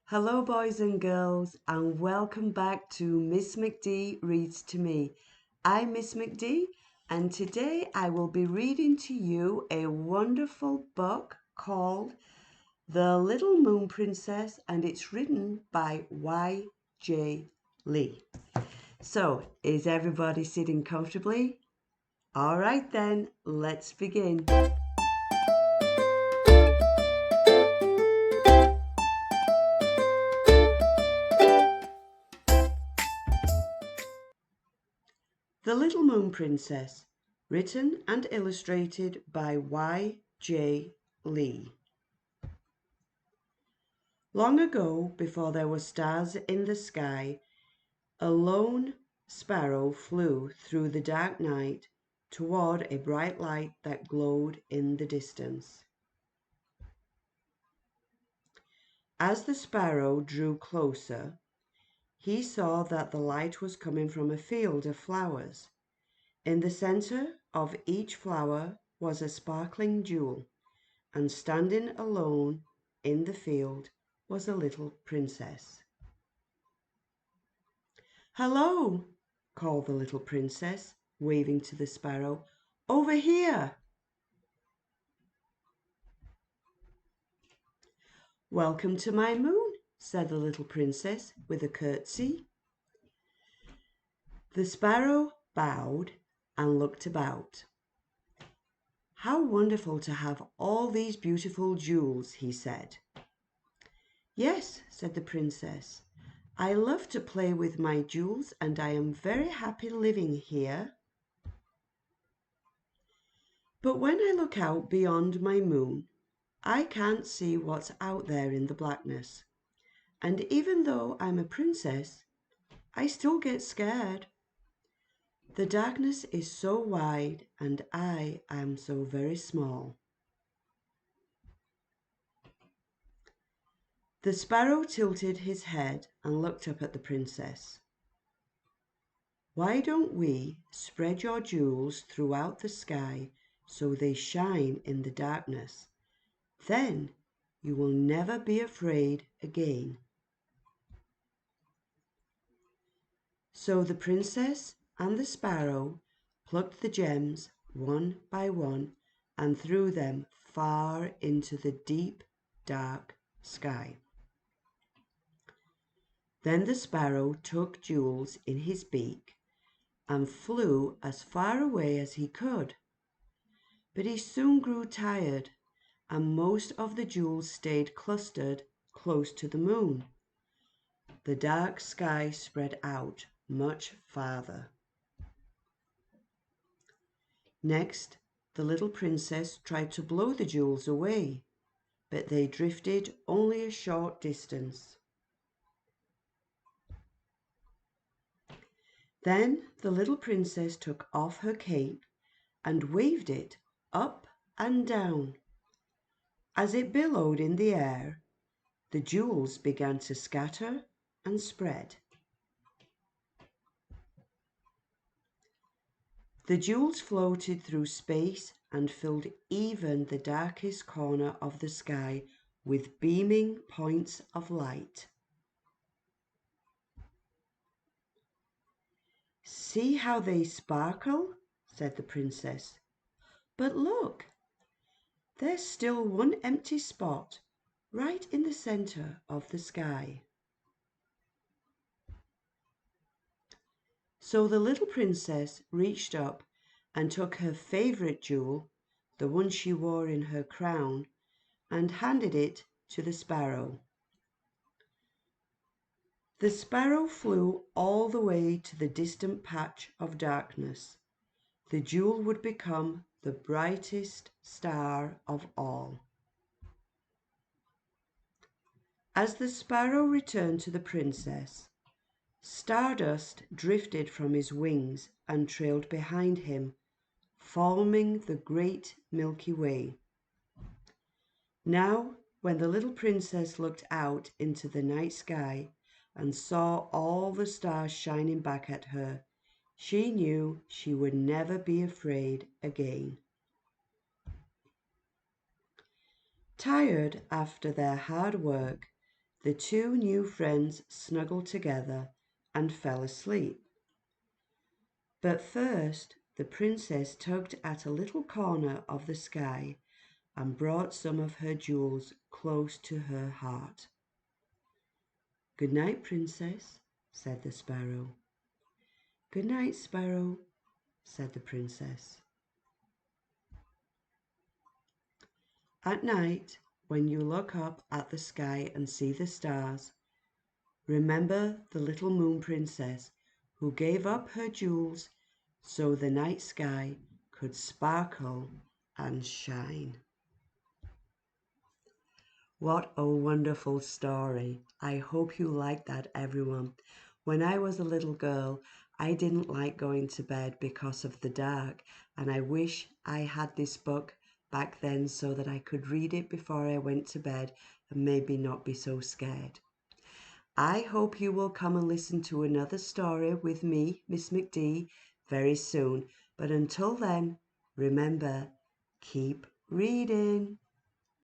Hello, boys and girls, and welcome back to Miss McD Reads to Me. I'm Miss McD, and today I will be reading to you a wonderful book called The Little Moon Princess, and it's written by Y.J. Lee. So, is everybody sitting comfortably? All right then, let's begin. The Little Moon Princess, written and illustrated by Y.J. Lee. Long ago, before there were stars in the sky, a lone sparrow flew through the dark night toward a bright light that glowed in the distance. As the sparrow drew closer, he saw that the light was coming from a field of flowers. In the center of each flower was a sparkling jewel, and standing alone in the field was a little princess. "Hello!" called the little princess, waving to the sparrow. "Over here!" "Welcome to my moon," said the little princess with a curtsy. The sparrow bowed and looked about. "How wonderful to have all these beautiful jewels," he said. "Yes," said the princess. "I love to play with my jewels, and I am very happy living here. But when I look out beyond my moon, I can't see what's out there in the blackness. And even though I'm a princess, I still get scared. The darkness is so wide, and I am so very small." The sparrow tilted his head and looked up at the princess. "Why don't we spread your jewels throughout the sky so they shine in the darkness? Then you will never be afraid again." So the princess and the sparrow plucked the gems one by one and threw them far into the deep, dark sky. Then the sparrow took jewels in his beak and flew as far away as he could. But he soon grew tired, and most of the jewels stayed clustered close to the moon. The dark sky spread out much farther. Next, the little princess tried to blow the jewels away, but they drifted only a short distance. Then the little princess took off her cape and waved it up and down. As it billowed in the air, the jewels began to scatter and spread. The jewels floated through space and filled even the darkest corner of the sky with beaming points of light. "See how they sparkle," said the princess. "But look, there's still one empty spot right in the center of the sky." So the little princess reached up and took her favorite jewel, the one she wore in her crown, and handed it to the sparrow. The sparrow flew all the way to the distant patch of darkness. The jewel would become the brightest star of all. As the sparrow returned to the princess, stardust drifted from his wings and trailed behind him, forming the great Milky Way. Now, when the little princess looked out into the night sky and saw all the stars shining back at her, she knew she would never be afraid again. Tired after their hard work, The two new friends snuggled together and fell asleep. But first, the princess tugged at a little corner of the sky and brought some of her jewels close to her heart. "Good night, princess," said the sparrow. "Good night, sparrow," said the princess. At night, when you look up at the sky and see the stars, remember the little moon princess who gave up her jewels so the night sky could sparkle and shine. What a wonderful story. I hope you like that, everyone. When I was a little girl, I didn't like going to bed because of the dark, and I wish I had this book back then so that I could read it before I went to bed and maybe not be so scared. I hope you will come and listen to another story with me, Miss McD, very soon. But until then, remember, keep reading.